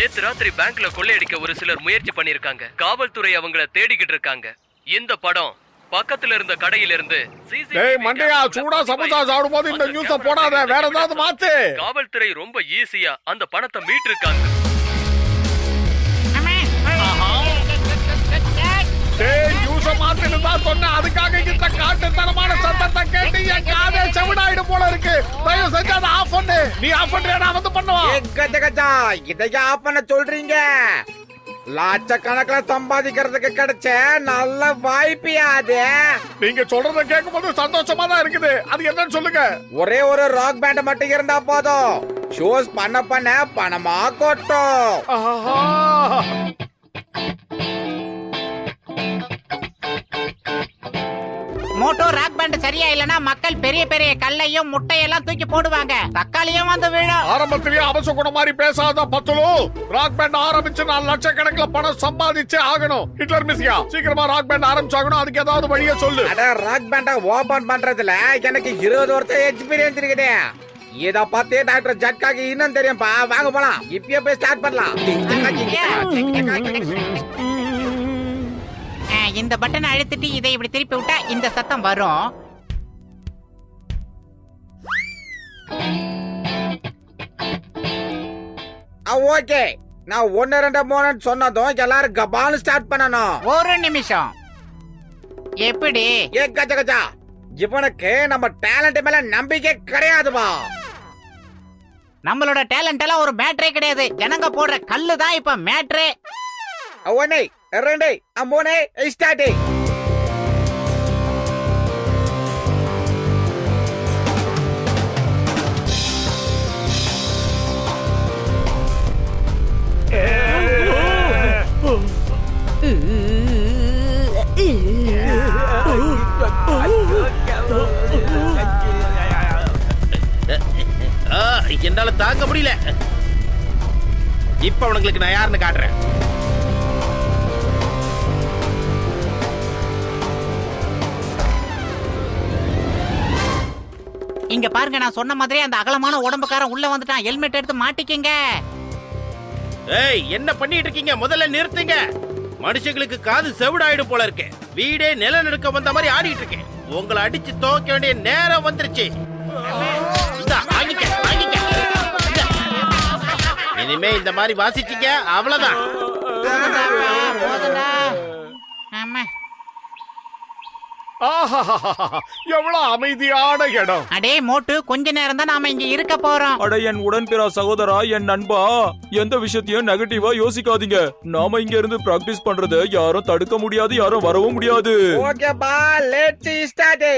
நேத்து ராத்திரி பேங்க்ல கொள்ளையடிக்க ஒரு சிலர் முயற்சி பண்ணிருக்காங்க. காவல்துறை அவங்கள தேடிக்கிட்டு இருக்காங்க. இந்த படம் பக்கத்துல இருந்த கடையில இருந்து மண்டையா சூடா சமோசா சாப்பிடும் போது இந்த நியூஸ போடாத, வேற ஏதாவது மாத்து. காவல்துறை ரொம்ப ஈஸியா அந்த பணத்தை மீட்டிருக்காங்க. அதுக்காக இந்த காட்டுத்தனமான சத்தத்தை கேட்டு என் காதே செவிடாயிடு போல இருக்கு. தயவு செஞ்சு அதை ஆஃப் பண்ணு. நீ ஆஃப் பண்றியா? நான் வந்து பண்ணுவான். இதையா ஆஃப் பண்ண சொல்றீங்க? லட்சக்கணக்கில் சம்பாதிக்கிறதுக்கு கிடைச்ச நல்ல வாய்ப்பியா அது? நீங்க சொல்றத கேட்கும் போது சந்தோஷமா தான் இருக்குது. அது என்னன்னு சொல்லுங்க. ஒரே ஒரு ராக் பேண்ட் மட்டும் இருந்தா போதும், ஷோஸ் பண்ண பண்ண பணமா கொட்டும். மோட்டோ ராக் பேண்ட் சரியா இல்லனா மக்கள் பெரிய பெரிய கல்லையும் முட்டையெல்லாம் தூக்கி போடுவாங்க, தக்காளியும் வந்து விழும். ஆரம்பத்திலேயே அவசர கூட மாதிரி பேசாத பத்துலு. ராக் பேண்ட் ஆரம்பிச்சு நான் லட்சக்கணக்கில் பணம் சம்பாதிச்சே ஆகணும். ஹிட்லர் மிஸ்யா சீக்கிரமா ராக் பேண்ட் ஆரம்பிச்சாகணும். அதுக்கு ஏதாவது வழியை சொல்லு. ராக் பேண்ட ஓபன் பண்றதுல எனக்கு 20 வருஷம் எக்ஸ்பீரியன்ஸ் இருக்குது. இத பத்தி டாக்டர் ஜட்காக்கு இன்னும் தெரியும்பா. வாங்க போலாம், இப்பயே போய் ஸ்டார்ட் பண்ணலாம். இந்த பட்டனை அழுத்திட்டு இதை இப்படி திருப்பி விட்டா இந்த சத்தம் வரும். ஓகே, நான் 1 2 3 சொன்னதும் எல்லாரும் கபால் ஸ்டார்ட் பண்ணணும். ஒரு நிமிஷம். எப்படி? ஏ கச்சா கச்சா, இவனுக்கு நம்ம டேலண்ட் மேல நம்பிக்கை கிடையாதுமா. நம்மளோட டேலண்ட் எல்லாம் ஒரு மேட்ரே கிடையாது. ஜனங்க போடுற கல்லு தான் இப்ப மேட்ரே. 1 2 3 ஸ்டார்ட். என்னால தாங்க முடியல. இப்ப உங்களுக்கு நான் யாருன்னு காட்டுறேன். இங்க பாருங்க, நான் சொன்ன மாதிரி அந்த அகலமான உடம்புக்காரன் உள்ள வந்துட்டான். ஹெல்மெட் எடுத்து மாட்டிக்கங்க. ஏய், என்ன பண்ணிட்டு இருக்கீங்க? முதல்ல நிறுத்துங்க. மனுஷங்களுக்கு காது செவிடாயிடு போல இருக்கு. வீடே நிலநடுக்க வந்த மாதிரி ஆடிட்டு இருக்கேன். உங்களை அடிச்சு துவக்க வேண்டிய நேரம் வந்துருச்சு. இனிமே இந்த மாதிரி வாசிச்சீங்க அவ்வளவுதான். எவ்வளவு அமைதியான இடம். அடே மோட்டு, கொஞ்ச நேரம் தான் நாம இங்க இருக்க போறோம். அட என் உடன்பிறா சகோதரா, என் நண்பா, எந்த விஷயத்தையும் நெகட்டிவா யோசிக்காதீங்க. நாம இங்க இருந்து பிராக்டிஸ் பண்றத யாரும் தடுக்க முடியாது, யாரும் வரவும் முடியாது. ஓகே பா, லெட்ஸ் ஸ்டார்ட்.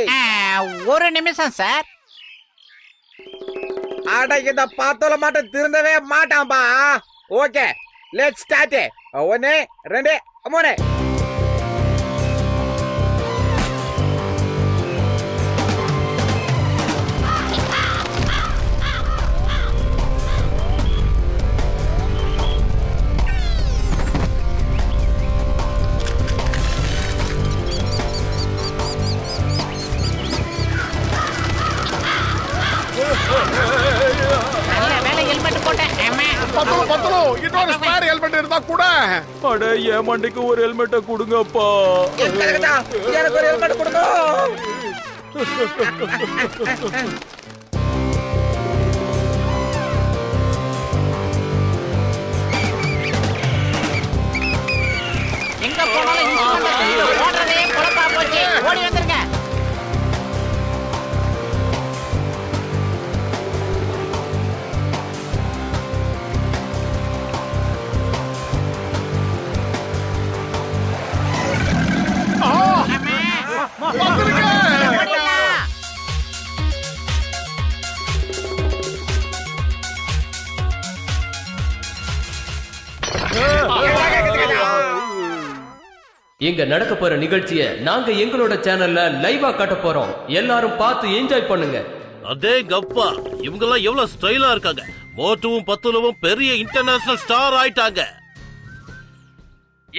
ஒரு நிமிஷம் சார். அட இத பார்த்தோல மட்டும் திருந்தவே மாட்டான்பா. Okay, let's start. 1 2 3. இன்னொரு ஸ்பேர் ஹெல்மெட் இருந்தா கூட. அட என் மண்டைக்கு ஒரு ஹெல்மெட்டை கொடுங்கப்பா. எனக்கு ஒரு ஹெல்மெட் கொடுங்க. எங்க போனாலும் ஓடுறதே குழப்பா போச்சு. ஓடி வந்துருங்க. இங்க நடக்க போற நிகழ்ச்சியை நாங்க எங்களோட சேனல்ல லைவா காட்ட போறோம். எல்லாரும் பார்த்து என்ஜாய் பண்ணுங்க. அதே கப்பா, இவங்க எல்லாம் எவ்வளவு ஸ்டைலா இருக்காங்க. மோட்டுவும் பத்துலவும் பெரிய இன்டர்நேஷனல் ஸ்டார் ஆயிட்டாங்க.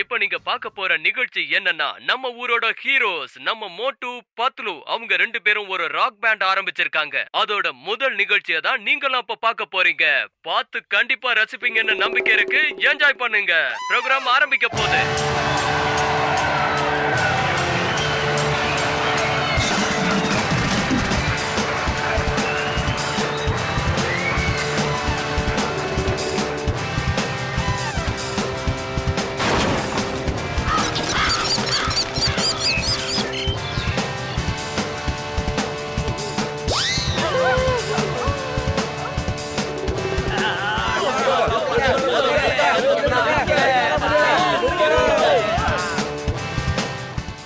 இப்ப நீங்க பார்க்க போற நிகழ்ச்சி என்னன்னா, நம்ம ஊரோட ஹீரோஸ் நம்ம மோட்டு பத்லு அவங்க 2 பேரும் ஒரு ராக் பேண்ட் ஆரம்பிச்சிருக்காங்க. அதோட முதல் நிகழ்ச்சியை தான் நீங்களும் அப்ப பார்க்க போறீங்க. பார்த்து கண்டிப்பா ரசிப்பீங்கன்னு நம்பிக்கை இருக்கு. என்ஜாய் பண்ணுங்க. ப்ரோகிராம் ஆரம்பிக்க போகுது.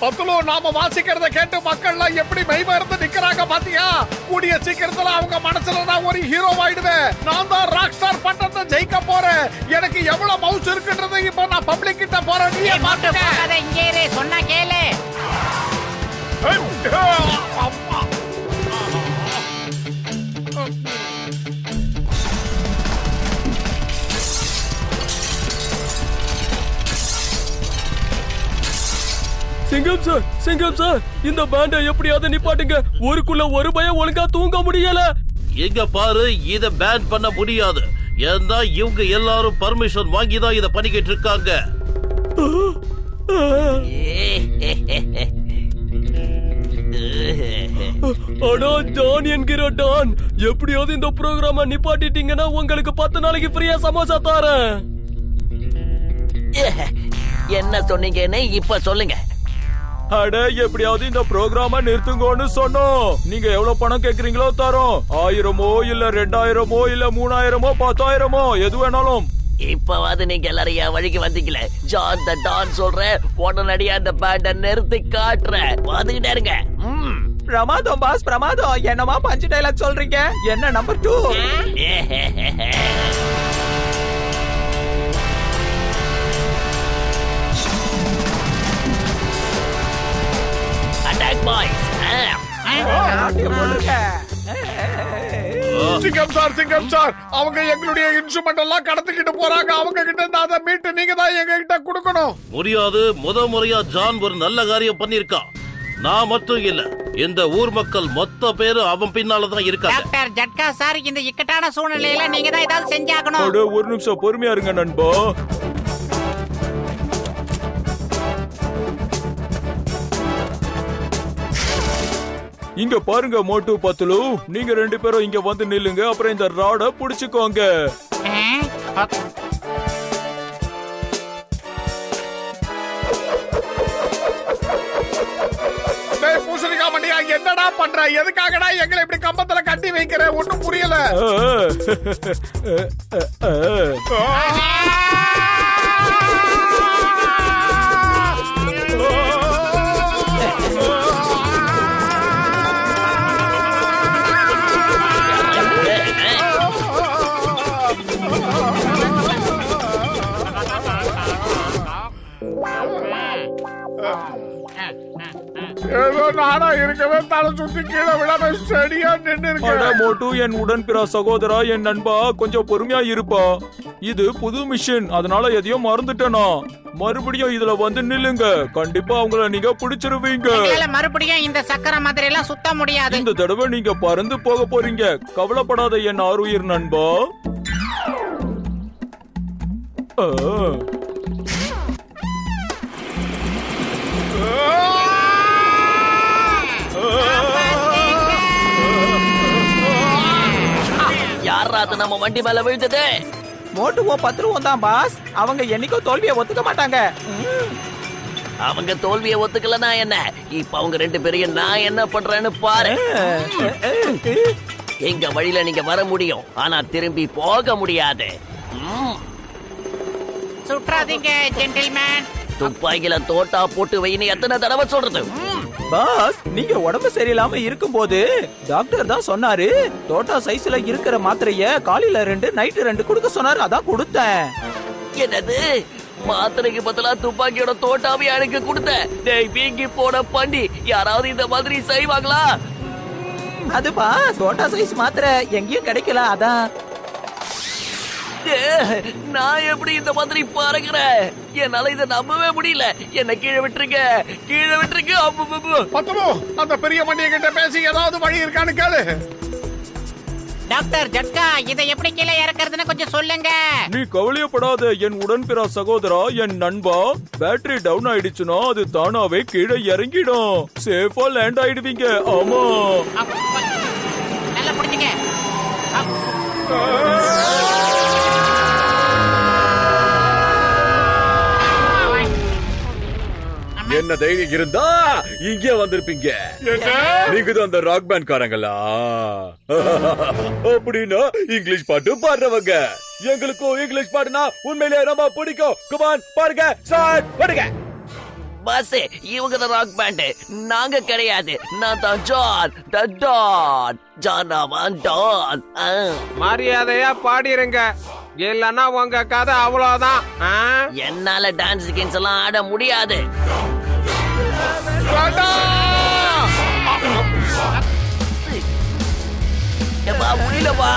பத்துலு, நாம வாசிக்கிறத கேட்டு மக்கள்லாம் எப்படி மெய்மறந்து நிக்கிறாங்க பாத்தியா? கூடிய சீக்கிரத்துல அவங்க மனசுல நான் ஒரு ஹீரோ ஆயிடுவேன். நான் தான் ராக் ஸ்டார் பட்டத்தை ஜெயிக்க போறேன். எனக்கு எவ்வளவு மவுஸ் இருக்குன்றது இப்ப நான் பப்ளிக் கிட்ட போறேன். நீ போகாத, இங்கே இரு, சொன்னா கேளு. சிங்கம் சார், இந்த பேண்டை எப்படியாவது நிப்பாட்டுங்க. ஊருக்குள்ள ஒரு பயம் ஒழுங்கா தூங்க முடியல. இங்க பாரு, இத பேன் பண்ண முடியாது. ஏன்னா இவங்க எல்லாரும் பர்மிஷன் வாங்கி தான் இத பண்ணிக்கிட்டு இருக்காங்க. ஆனா டான் என்கிற டான், எப்படியாவது இந்த ப்ரோகிராம நிப்பாட்டிட்டீங்கன்னா உங்களுக்கு 10 நாளைக்கு ஃப்ரீயா சமோசா தரேன். என்ன சொன்னீங்கன்னு இப்ப சொல்லுங்க. அட, எப்படியாவது இந்த ப்ரோகிராம நிறுத்துங்கன்னு சொன்னோம். நீங்க எவ்வளவு பணம் கேக்குறீங்களோ தரோம். 1000மோ இல்ல 2000மோ இல்ல 3000மோ 10,000மோ எது வேணாலும். இப்பவாது நீங்க எல்லாரும் என் வழிக்கு வந்தீங்களே. ஜான் த டான் சொல்றேன், உடனடியா அந்த பேண்ட நிறுத்தி காட்டுறேன். வந்துகிட்டே இருங்க. பிரமாதம் பாஸ், பிரமாதம். என்னமா பஞ்சு டைலாக் சொல்றீங்க? என்ன நம்பர் 2? Attack boys. சிங்கம் சார், அவங்க எங்களுடைய இன்ஸ்ட்ருமெண்ட் எல்லாம் கடத்திக்கிட்டு போறாங்க. அவங்க கிட்ட இருந்து அதை மீட்டு நீங்க தான் எங்க கிட்ட கொடுக்கணும். முடியாது. முறையா ஜான் ஒரு நல்ல காரியம் பண்ணிருக்கான். நான் மட்டும் இல்ல, இந்த ஊர் மக்கள் மொத்த பேரும் அவன் பின்னாலதான் இருக்காங்க. டாக்டர் ஜட்கா சார், இந்த இக்கட்டான சூழ்நிலையில நீங்க தான் ஏதாவது செஞ்சாகணும். அட, ஒரு நிமிஷம் பொறுமையா இருங்க நண்பா. இங்க பாருங்க மோட்டு பத்லு, நீங்க 2 பேரும் இங்க வந்து நில்லுங்க. அப்புறம் இந்த ராட புடிச்சுக்கோங்க. பூசணிக்கா மண்டியா, என்னடா பண்ற? எதுக்காகடா எங்களை இப்படி கம்பத்துல கட்டி வைக்கிற? ஒண்ணும் புரியல. ஏதோ நானா இருக்கவே தலை சுத்தி கீழே விடாம ஸ்டடியா நின்னு இருக்கேன். மோட்டு, என் உடன்பிற சகோதரா, என் நண்பா, கொஞ்சம் பொறுமையா இருப்பா. இது புது மிஷின், அதனால எதையும் மறந்துட்டேனா. மறுபடியும் இதுல வந்து நில்லுங்க. கண்டிப்பா அவங்கள நீங்க பிடிச்சிருவீங்க. மறுபடியும் இந்த சக்கர மாதிரி எல்லாம் சுத்த முடியாது. இந்த தடவை நீங்க பறந்து போக போறீங்க. கவலைப்படாத என் ஆருயிர் நண்பா. யாரா அது நம்ம வண்டி மேல விழுந்தது? மோட்டுவும் பத்ருவும் தான் பாஸ். அவங்க என்னைக்கும் தோல்வியை ஒத்துக்க மாட்டாங்க. அவங்க தோல்வியை ஒத்துக்கலனா என்ன? இப்ப அவங்க 2 பேரையும் நான் என்ன பண்றேன்னு பாரு. எங்க வழியில நீங்க வர முடியும், ஆனா திரும்பி போக முடியாது. சுற்றாதீங்க ஜென்டில்மேன். துப்பாக்கில தோட்டா போட்டு வைன்னு எத்தனை தடவை சொல்றது? பாஸ், நீங்க உடம்பு சரியில்லாம இருக்கும்போது டாக்டர் தான் சொன்னாரு, தோட்டா சைஸ்ல இருக்கிற மாத்திரைய காலையில 2 நைட்டு 2 கொடுக்க சொன்னாரு. அதான் கொடுத்தேன். என்னது? மாத்திரைக்கு பதிலா துப்பாக்கியோட தோட்டாவே எனக்கு கொடுத்த? டேய் வீங்கி போன பண்ணி, யாராவது இந்த மாதிரி செய்வாங்களா? அது பாஸ், தோட்டா சைஸ் மாத்திரை எங்கேயும் கிடைக்கல. அதான் நான் எப்படி இந்த மாதிரி பறக்கிறேன்? என்னால இதை நம்பவே முடியல. என்ன கீழே விட்டுருங்க, கீழே விட்டுருங்க. பத்துலு, அந்த பெரிய மண்டிய கிட்ட பேசி ஏதாவது வழி இருக்கான்னு கேளு. டாக்டர் ஜட்கா, இதை எப்படி கீழே இறக்குறதுன்னு கொஞ்சம் சொல்லுங்க. நீ கவலையப்படாத என் உடன்பிறா சகோதரா, என் நண்பா. பேட்டரி டவுன் ஆயிடுச்சுன்னா அது தானாவே கீழே இறங்கிடும். சேஃபா லேண்ட் ஆயிடுவீங்க. ஆமா, நல்லா புடிச்சுங்க. என்ன தைரியம் இருந்தா இங்கே வந்திருப்பீங்க. நீங்க தான் அந்த ராக் பேண்ட் காரங்களா? அப்படின்னா இங்கிலீஷ் பாட்டு பாடுறவங்க. எங்களுக்கும் இங்கிலீஷ் பாட்டுனா உண்மையிலே ரொம்ப பிடிக்கும். கமான், பாருங்க, ஸ்டார்ட் பண்ணுங்க. பாஸ், இவங்க தான் ராக் பேண்ட், நாங்க கிடையாது. நான் தான் ஜான், த டான். ஜானாவான் டான். மரியாதையா பாடிருங்க, இல்லன்னா உங்க கதை அவ்வளவுதான். என்னால டான்ஸ் கின்ஸ் எல்லாம் ஆட முடியாது. முடியலப்பா.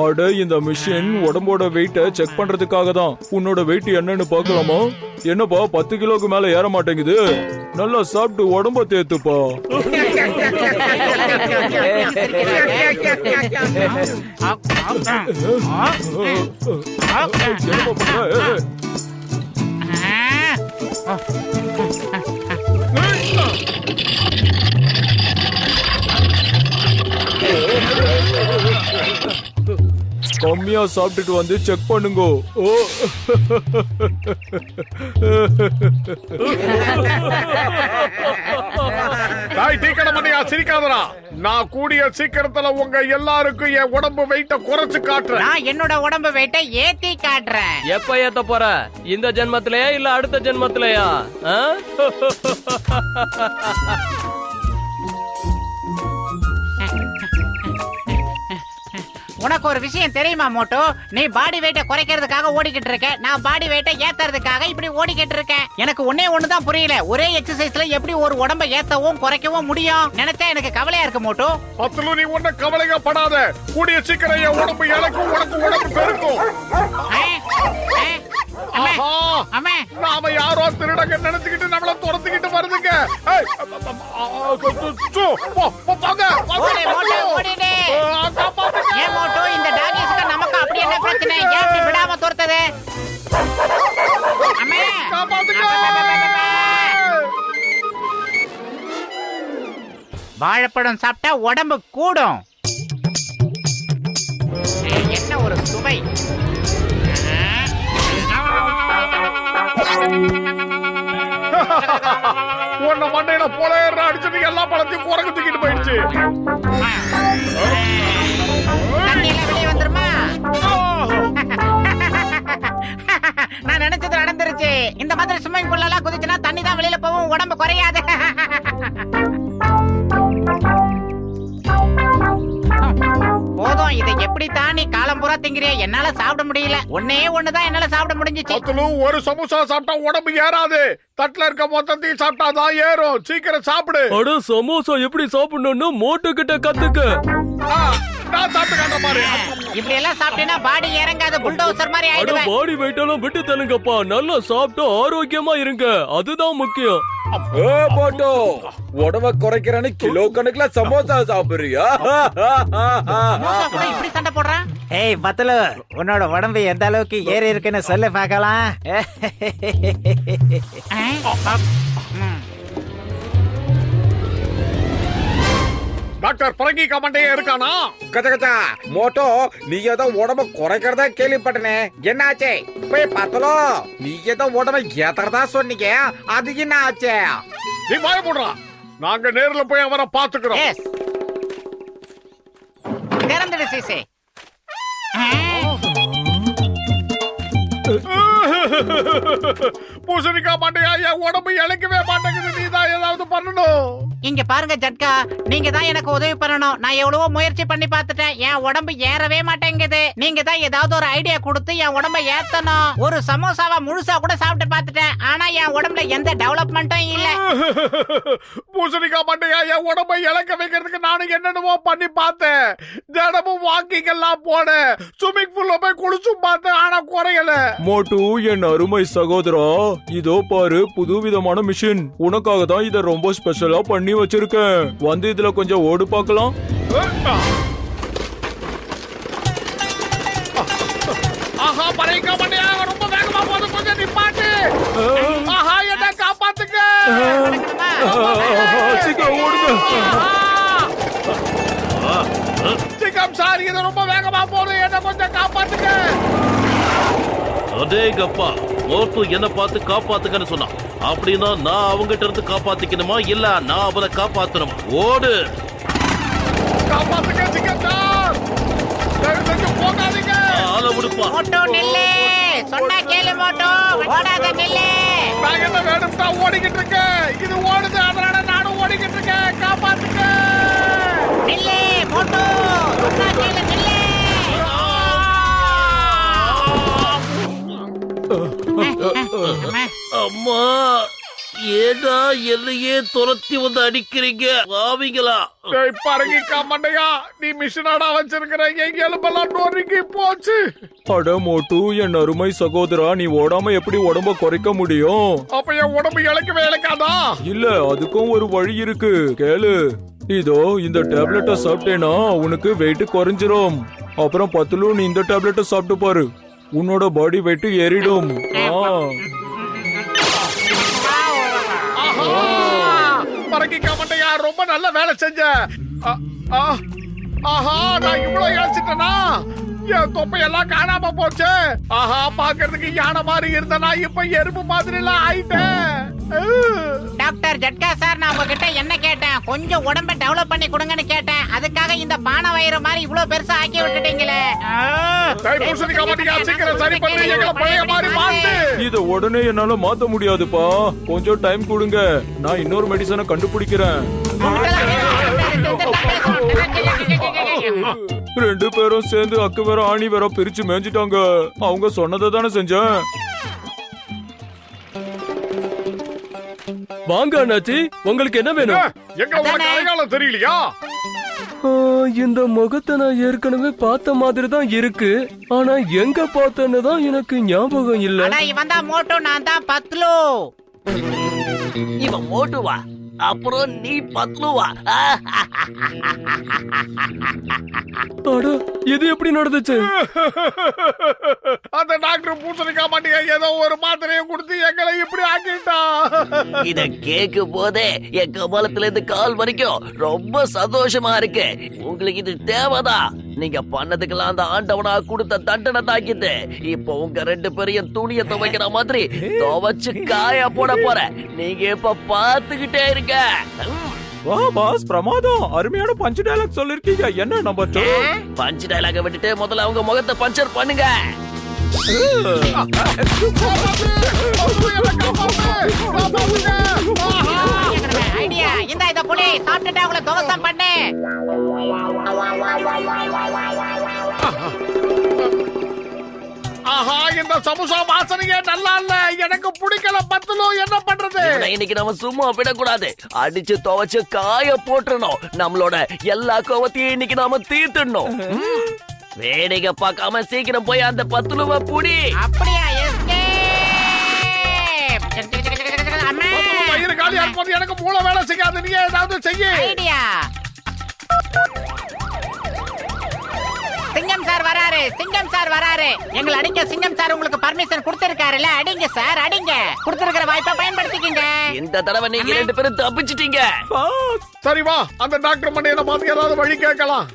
அட, இந்த மிஷின் உடம்போட வெயிட்ட செக் பண்றதுக்காக தான். உன்னோட வெயிட் என்னன்னு பாக்கலாமா? என்னப்பா 10 கிலோக்கு மேல ஏற மாட்டேங்குது. நல்லா சாப்பிட்டு உடம்ப தேத்துப்பா. கம்மியா சாப்பிட்டுட்டு வந்து செக் பண்ணுங்க. ஓ, சிரிக்காதரா. நான் கூடிய சீக்கிரத்துல உங்க எல்லாருக்கும் என் உடம்பு வெயிட்ட குறைச்சு காட்டுறேன். நான் என்னோட உடம்பு வெயிட்ட ஏத்தி காட்டுறேன். எப்ப ஏத்த போற? இந்த ஜென்மத்திலயா இல்ல அடுத்த ஜென்மத்திலயா? உனக்கு ஒரு விஷயம் தெரியுமா மோட்டோ? நீ பாடி வெயிட்ட குறைக்கிறதுக்காக ஓடிக்கிட்டு இருக்க, நான் பாடி வெயிட்ட ஏத்துறதுக்காக இப்படி ஓடிக்கிட்டு இருக்கேன். எனக்கு ஒன்னே ஒண்ணுதான் புரியல, ஒரே எக்ஸசைஸ்ல எப்படி ஒரு உடம்ப ஏத்தவும் குறைக்கவும் முடியும் நினைச்சா எனக்கு கவலையா இருக்கு மோட்டோ. பத்துலு, நீ ஒன்னும் கவலைப்படாத. கூடிய சீக்கிரம் என் உடம்பு எனக்கும் உனக்கு உடம்பு பெருக்கும். நாம யாரோ திருடங்க நினைச்சுக்கிட்டு நம்மள துரத்துக்கிட்டு வருதுங்க. இந்த டாகிஸ்க்கு நமக்கு அப்படி என்ன பிரச்சனை? ஏன் இப்படி விடாம துரத்துது? வாழைப்பழம் சாப்பிட்டா உடம்பு கூடும். என்ன ஒரு சுவை! உன்ன மண்டையில போல அடிச்சுட்டு எல்லா பழத்தையும் குரங்கு தூக்கிட்டு போயிடுச்சு. வெளியே வந்துருமா? நான் நினைச்சது நடந்துருச்சு. இந்த மாதிரி ஸ்விம்மிங் பூல்ல எல்லாம் குதிச்சுனா தண்ணி தான் வெளியில போகும், உடம்பு குறையாது. போதும், இதை எப்படி தாண்டி காலம் பூரா திங்கிறிய? என்னால சாப்பிட முடியல. ஒன்னே ஒண்ணுதான் என்னால சாப்பிட முடிஞ்சிச்சு. ஒரு சமோசா சாப்பிட்டா உடம்பு ஏறாது. தட்டுல இருக்க மொத்தத்தையும் சாப்பிட்டா தான் ஏறும். சீக்கிரம் சாப்பிடு. அட, சமோசா எப்படி சாப்பிடணும்னு மோட்டு கிட்ட கத்துக்க. நான் சாப்பிட்டு காட்டுற மாதிரி. இப்படி எல்லாம் சாப்பிட்டீங்கன்னா பாடி இறங்காது, புல்டோசர் மாதிரி ஆயிடுவேன். பாடி வெயிட் எல்லாம் விட்டு தள்ளுங்கப்பா. நல்லா சாப்பிட்டு ஆரோக்கியமா இருங்க, அதுதான் முக்கியம். போட்டோ, உடம்ப குறைக்கிறேன்னு கிலோ கணக்குல சமோசா சாப்பிடுறியா? இப்படி சண்டை போடுறான். ஏய் பத்தலு, உன்னோட உடம்பு எந்த அளவுக்கு ஏறி இருக்குன்னு சொல்லு பார்க்கலாம். டாக்டர் பரங்கி கமண்டையே இருக்கானா? கச்சா கச்சா, மோட்டோ, நீ ஏதோ உடம்ப குறைக்கிறதா கேள்விப்பட்டனே, என்னாச்சே? போய் பார்த்தலோ, நீ ஏதோ உடம்ப ஏத்துறதா சொன்னீங்க, அது என்ன ஆச்சே? நீ வாய போடுறா. நாங்க நேர்ல போய் அவரை பாத்துக்கிறோம். திறந்துடு சீசே. பூசணிக்கா மாட்டையா, என் உடம்பு இழைக்கவே மாட்டேங்குது. நீதான் ஏதாவது பண்ணணும். இங்க பாருங்க ஜட்கா, நீங்க தான் எனக்கு உதவி பண்ணணும். நான் எவ்வளவோ முயற்சி பண்ணி பார்த்துட்டேன், என் உடம்பு ஏறவே மாட்டேங்குது. நீங்க தான் ஏதாவது ஒரு ஐடியா கொடுத்து என் உடம்ப ஏத்தணும். ஒரு சமோசாவை முழுசா கூட சாப்பிட்டு பார்த்துட்டேன், ஆனா என் உடம்புல எந்த டெவலப்மெண்ட்டும் இல்ல. பூசணிக்காய் மண்டையா, என் உடம்பை இழக்க வைக்கிறதுக்கு நானும் என்னென்னமோ பண்ணி பார்த்தேன். தினமும் வாக்கிங் எல்லாம் போனேன், ஸ்விம்மிங் பூல்ல போய் குளிச்சும் பார்த்தேன், ஆனா குறையல. மோட்டு என் அருமை சகோதரா, இதோ பாரு புது விதமான மிஷின். உனக்காக தான் இத ரொம்ப ஸ்பெஷலா பண்ணி வச்சிருக்கேன். வந்து இதுல கொஞ்சம் ஓடு பார்க்கலாம். ஆஹா, பழைய மண்டையா ரொம்ப வேகமா போது, கொஞ்சம் நிப்பாட்டு. ஆஹா, என்ன காப்பாத்துங்க. சீக்கிரம் ஓடுங்க. சிங்கம் சார், இது ரொம்ப வேகமா போது, என்ன கொஞ்சம் காப்பாத்துங்க. அதேங்கப்பா, மோட்டு என்ன பார்த்து காப்பாத்துக்கன்னு சொன்னான். அப்படின்னா நான் அவங்கிட்ட இருந்து காப்பாத்திக்கணுமா இல்ல நான் அவனை காப்பாத்தணுமா? ஓடு. காப்பாத்துங்க சிங்கம் சார், தயவு செஞ்சு போகாதீங்க. ஆள விடுப்பா. மோட்டோ நில்லு, சொன்னா கேளு மோட்டோ, ஓடாத நில்லு. நான் என்ன வேணும்னா ஓடிக்கிட்டு இருக்கேன், இது ஓடுது, அதனால நானும் ஓடிக்கிட்டு இருக்கேன். காப்பாத்துங்க. நில்லு மோட்டோ, சொன்னா கேளு, நில்லு. அம்மா, ஏடா என்னையே துரத்தி வந்து அடிக்கிறீங்க பாவிங்களா? பரங்கிக்கா மண்டையா, நீ மிஷினாடா வச்சிருக்கிற, எங்க எலும்பெல்லாம் நொறுங்கி போச்சு. அட மோட்டு என் அருமை சகோதரா, நீ ஓடாம எப்படி உடம்ப குறைக்க முடியும்? அப்ப என் உடம்பு இழைக்கவே இழைக்காதா? இல்ல, அதுக்கும் ஒரு வழி இருக்கு, கேளு. இதோ இந்த டேப்லெட்டை சாப்பிட்டேனா உனக்கு வெயிட் குறைஞ்சிரும். அப்புறம் பத்துலு நீ இந்த டேப்லெட்டை சாப்பிட்டு பாரு, உன்னோட பாடி வெயிட் ஏறிடும். பரங்கிக்கா மண்டையா, ரொம்ப நல்ல வேலை செஞ்ச. ஆஹா, நான் இவ்வளவு இழைச்சிட்டேனா? என் தொப்பையெல்லாம் காணாம போச்சு. ஆஹா, பாக்குறதுக்கு யானை மாதிரி இருந்தனா இப்ப எறும்பு மாதிரி எல்லாம் ஆயிட்டேன். டாக்டர் ஜட்கா சார், நான் உங்ககிட்ட என்ன கேட்டேன்? கொஞ்சம் உடம்ப டெவலப் பண்ணி கொடுங்கன்னு கேட்டேன். அதுக்காக இந்த பானை வயிறு மாதிரி இவ்வளவு பெருசா ஆக்கி விட்டுட்டீங்களே. சரி பண்ணி எங்களை பழைய மாதிரி மாத்து. இத உடனே என்னால மாத்த முடியாதுப்பா, கொஞ்சம் டைம் கொடுங்க, நான் இன்னொரு மெடிசனை கண்டுபிடிக்கிறேன். ரெண்டு பேரும் சேர்ந்து அக்கு வேற ஆணி வேற பிரிச்சு மேஞ்சிட்டாங்க. அவங்க சொன்னதை தானே செஞ்சேன். வாங்க அண்ணாச்சி, உங்களுக்கு என்ன வேணும்? எங்க உங்களுக்கு அடையாளம் தெரியலையா? இந்த முகத்தை நான் ஏற்கனவே பார்த்த மாதிரி தான் இருக்கு, ஆனா எங்க பார்த்தேன்னு தான் எனக்கு ஞாபகம் இல்ல. இவன் தான் மோட்டோ, நான் தான் பத்லு. இவன் மோட்டுவா, அப்புறம் நீ பத்லுவா? அட, இது எப்படி நடந்துச்சு? அந்த டாக்டர் பூசணிக்கா மாட்டியா ஏதோ ஒரு மாத்திரையை கொடுத்து எங்களை இப்படி ஆக்கிட்டா. இத கேட்கும் போதே என் கபாலத்துல இருந்து கால் வரைக்கும் ரொம்ப சந்தோஷமா இருக்கு. உங்களுக்கு இது தேவைதான். நீங்க பண்ணதுக்கெல்லாம் அந்த ஆண்டவனா கொடுத்த தண்டனை தாக்கிட்டு இப்போ உங்க ரெண்டு பேரையும் துணியை துவைக்கிற மாதிரி துவைச்சு காய போட போற. நீங்க இப்ப பாத்துக்கிட்டே இருக்க. வா பாஸ், பிரமாதம், அருமையான பஞ்ச் டயலாக் சொல்லிருக்கீங்க. என்ன நம்பர் 2? பஞ்ச் டயலாக விட்டுட்டு முதல்ல அவங்க முகத்தை பஞ்சர் பண்ணுங்க. ஐடியா இந்த இத புடி, சாப்பிட்டுட்டு அவங்கள துவசம் பண்ணு. ஆஹா, இந்த சமோசா வாசனையே நல்லா இல்ல, எனக்கு பிடிக்கல. பத்துலோ என்ன பண்றது? இன்னைக்கு நம்ம சும்மா விடக்கூடாது, அடிச்சு துவைச்சு காய போட்டுறணும். நம்மளோட எல்லா கோவத்தையும் இன்னைக்கு நாம தீர்த்துடணும். வேடிக்கை பார்க்காம சீக்கிரம் போய் அந்த பத்துலுவ புடி. அப்படியா? வயிறு காலியா இருக்கும்போது எனக்கு மூளை வேலை செய்யாது, நீ ஏதாவது செய்ய. ஐடியா. சிங்கம் சார் வராரு, சிங்கம் சார் வராரு. எங்களை அடிக்க சிங்கம் சார் உங்களுக்கு பர்மிஷன் கொடுத்திருக்காருல்ல, அடிங்க சார், அடிங்க. கொடுத்திருக்கிற வாய்ப்பை பயன்படுத்திக்கங்க. இந்த தடவை நீங்க ரெண்டு பேரும் தப்பிச்சிட்டீங்க. சரி வா, அந்த டாக்டர் மண்டையில பார்த்து ஏதாவது வழி கேட்கலாம்.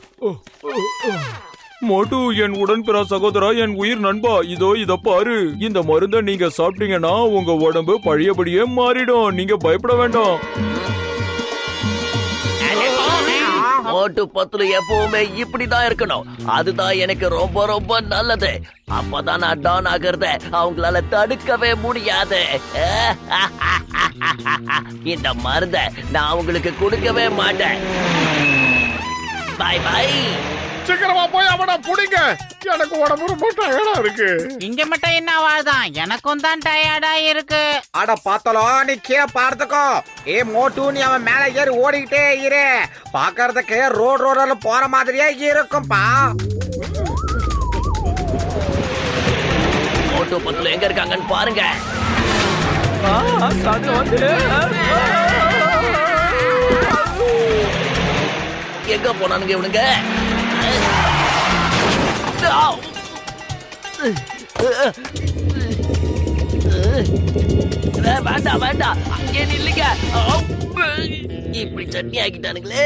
மோட்டு என் உடன்பிற சகோதரா, என் உயிர் நண்பா, இதோ இத பாரு. இந்த மருந்தை நீங்க சாப்பிட்டீங்கன்னா உங்க உடம்பு பழையபடியே மாறிடும். நீங்க பயப்பட வேண்டாம். மோட்டு பத்துல எப்பவுமே இப்படிதான் இருக்கணும். அதுதான் எனக்கு ரொம்ப ரொம்ப நல்லது. அப்பதான் நான் டான் ஆகிறத அவங்களால தடுக்கவே முடியாது. இந்த மருந்தை நான் உங்களுக்கு கொடுக்கவே மாட்டேன். Bye bye. சீக்கிரமா போய் அவனை புடிங்க. எனக்கு உடம்பு ரொம்ப டயர்டா இருக்கு. இங்க மட்டும் என்ன வாழ்தான், எனக்கும் தான் டயர்டா இருக்கு. அட பார்த்தலோ, நீ கீழே பார்த்துக்கோ. ஏ மோட்டு, நீ அவன் மேல ஏறி ஓடிக்கிட்டே இரு. பாக்குறதுக்கு ரோட்ல போற மாதிரியே இருக்கும்பா. மோட்டு பத்துல எங்க இருக்காங்கன்னு பாருங்க. அது வந்து எங்க போனானுங்க இவனுங்க? வேண்டாம் வேண்டாம், அங்கே நில்லுங்க. இப்படி சட்னி ஆக்கிட்டானுங்களே.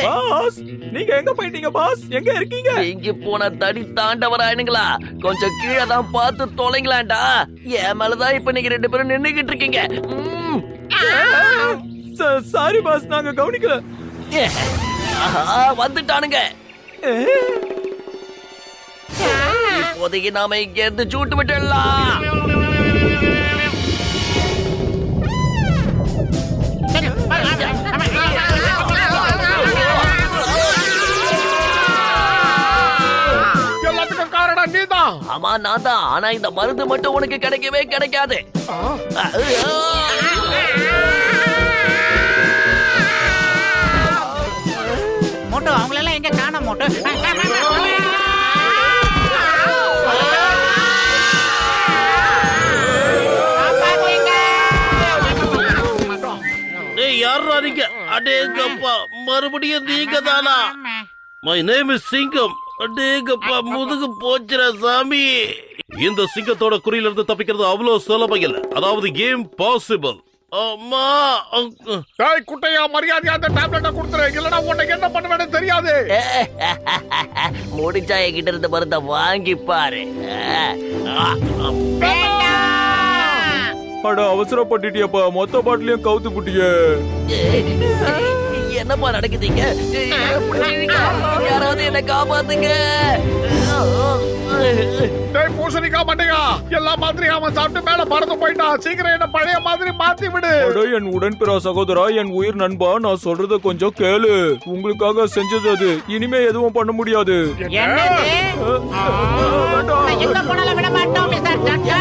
நீங்க எங்க போயிட்டீங்க பாஸ்? எங்க இருக்கீங்க? இங்க போன தடி தாண்டவராயனுங்களா, கொஞ்சம் கீழே தான் பார்த்து தொலைங்களாண்டா. என் மேலதான் இப்ப நீங்க 2 பேரும் நின்னுகிட்டு இருக்கீங்க. சாரி பாஸ், நாங்க கவனிக்கல. வந்துட்டானுங்க. இப்போதைக்கு நாம இங்க இருந்து சூட்டு விட்டுடலாம். எல்லாத்துக்கும் காரணம் நீதான். ஆமா நான் தான். ஆனா இந்த மருந்து மட்டும் உனக்கு கிடைக்கவே கிடைக்காது. மோட்டோ, அவங்களெல்லாம் எங்க காணோம் மோட்டோ? யாரா நீங்க? அடேங்கப்பா, மறுபடியும் நீங்க தானா? மை நேம் இஸ் சிங்கம். அடேங்கப்பா, முதுகு போச்சுற சாமி. இந்த சிங்கத்தோட குறியில இருந்து தப்பிக்கிறது அவ்வளவு சுலபம் இல்ல. அதாவது கேம் பாசிபிள். அம்மா, டேய் குட்டையா, மரியாதையா அந்த டேப்லெட்டை கொடுத்துரு. இல்லனா உனக்கு என்ன பண்ணுவேன்னு தெரியாது. முடிஞ்சா என்கிட்ட இருந்த மருந்த வாங்கி பாரு. அட அவசரப்பட்டுட்டியப்பா, மொத்த பாட்டிலையும் கவுத்து புட்டியே. என்னப்பா நடக்குதுங்க? யாராவது என்ன காப்பாத்துங்க. டேய் பூசணிக்கா மண்டையா, எல்லா மாதிரியும் அவன் சாப்பிட்டு மேல பறந்து போயிட்டான். சீக்கிரம் என்ன பழைய மாதிரி மாத்தி விடு. அட என் உடன்பிறா சகோதரா, என் உயிர் நண்பா, நான் சொல்றத கொஞ்சம் கேளு. உங்களுக்காக செஞ்சது அது. இனிமே எதுவும் பண்ண முடியாது. என்னது? எங்க போனாலும் விட மாட்டோம் மிஸ்டர் டாக்டர்.